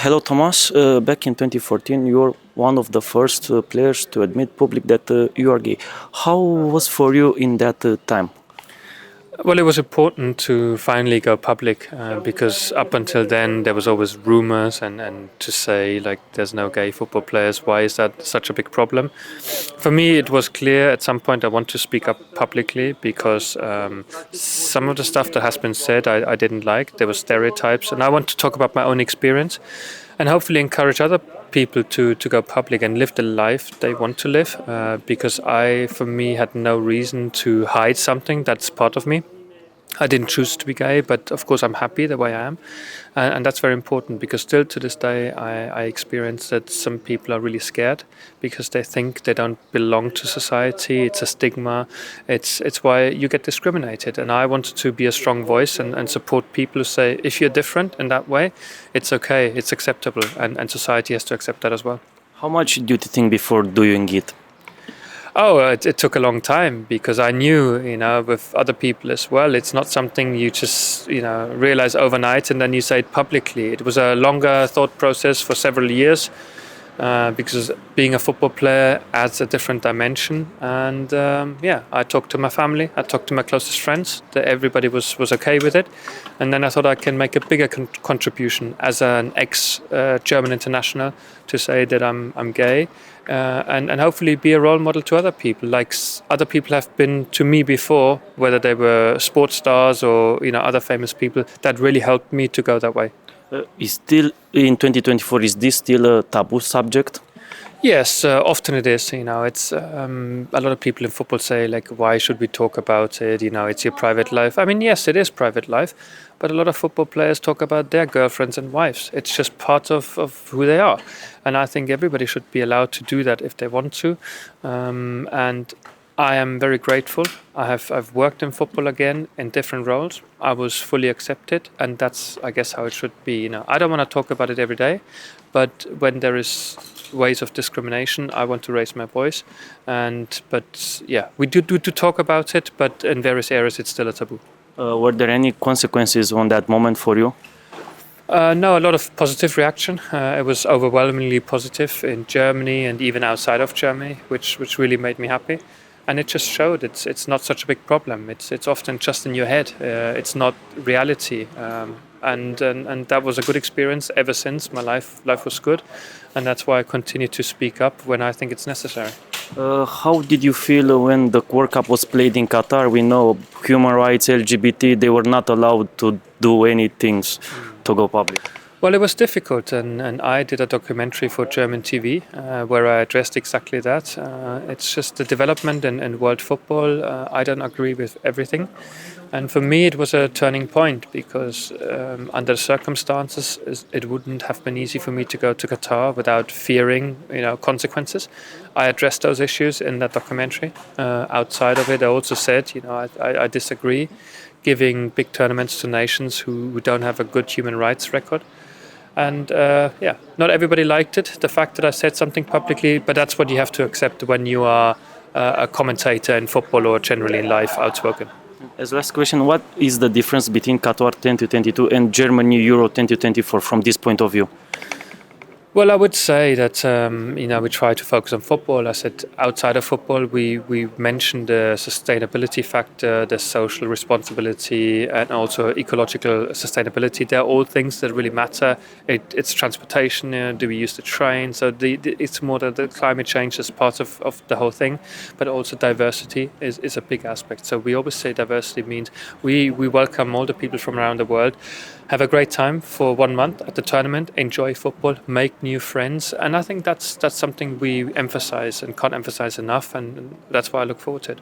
Hello, Thomas. Back in 2014, you were one of the first players to admit public that you are gay. How was for you in that time? Well, it was important to finally go public because up until then there was always rumors and to say like there's no gay football players. Why is that such a big problem? For me, it was clear at some point I want to speak up publicly because some of the stuff that has been said I didn't like. There were stereotypes, and I want to talk about my own experience and hopefully encourage other people to go public and live the life they want to live because for me, had no reason to hide something that's part of me. I didn't choose to be gay, but of course I'm happy the way I am. And that's very important because still to this day I experience that some people are really scared because they think they don't belong to society. It's a stigma. It's why you get discriminated. And I wanted to be a strong voice and support people who say, if you're different in that way, it's okay, it's acceptable. And society has to accept that as well. How much did you think before doing it? Oh, it took a long time because I knew, with other people as well, it's not something you just, realize overnight and then you say it publicly. It was a longer thought process for several years because being a football player adds a different dimension. And I talked to my family, I talked to my closest friends, that everybody was okay with it. And then I thought I can make a bigger contribution as an ex-German international to say that I'm gay. And hopefully be a role model to other people, like other people have been to me before, whether they were sports stars or other famous people. That really helped me to go that way. Is still in 2024? Is this still a taboo subject? Yes, often it is. It's a lot of people in football say like, why should we talk about it? It's your private life. I mean, yes, it is private life, but a lot of football players talk about their girlfriends and wives. It's just part of who they are, and I think everybody should be allowed to do that if they want to. And I am very grateful. I've worked in football again in different roles. I was fully accepted, and that's, I guess, how it should be. I don't want to talk about it every day, but when there is ways of discrimination, I want to raise my voice. But we do to talk about it, but in various areas it's still a taboo. Were there any consequences on that moment for you? No, a lot of positive reaction. It was overwhelmingly positive in Germany and even outside of Germany, which really made me happy. And it just showed it's not such a big problem. It's often just in your head. It's not reality. And that was a good experience ever since. My life was good, and that's why I continue to speak up when I think it's necessary. How did you feel when the World Cup was played in Qatar? We know human rights, LGBT, they were not allowed to do anything to go public. Well, it was difficult, and I did a documentary for German TV where I addressed exactly that. It's just the development in world football. I don't agree with everything. And for me, it was a turning point because under the circumstances, it wouldn't have been easy for me to go to Qatar without fearing, consequences. I addressed those issues in that documentary. Outside of it, I also said, I disagree giving big tournaments to nations who don't have a good human rights record. And not everybody liked it, the fact that I said something publicly, but that's what you have to accept when you are a commentator in football or generally in life, outspoken. As last question, what is the difference between Qatar 2022 and Germany Euro 2024 from this point of view? Well, I would say that we try to focus on football. I said outside of football, we mentioned the sustainability factor, the social responsibility, and also ecological sustainability. They're all things that really matter. It's transportation. Do we use the train? So it's more that the climate change is part of the whole thing, but also diversity is a big aspect. So we always say diversity means we welcome all the people from around the world. Have a great time for 1 month at the tournament, enjoy football, make new friends, and I think that's something we emphasize and can't emphasize enough, and that's why I look forward to it.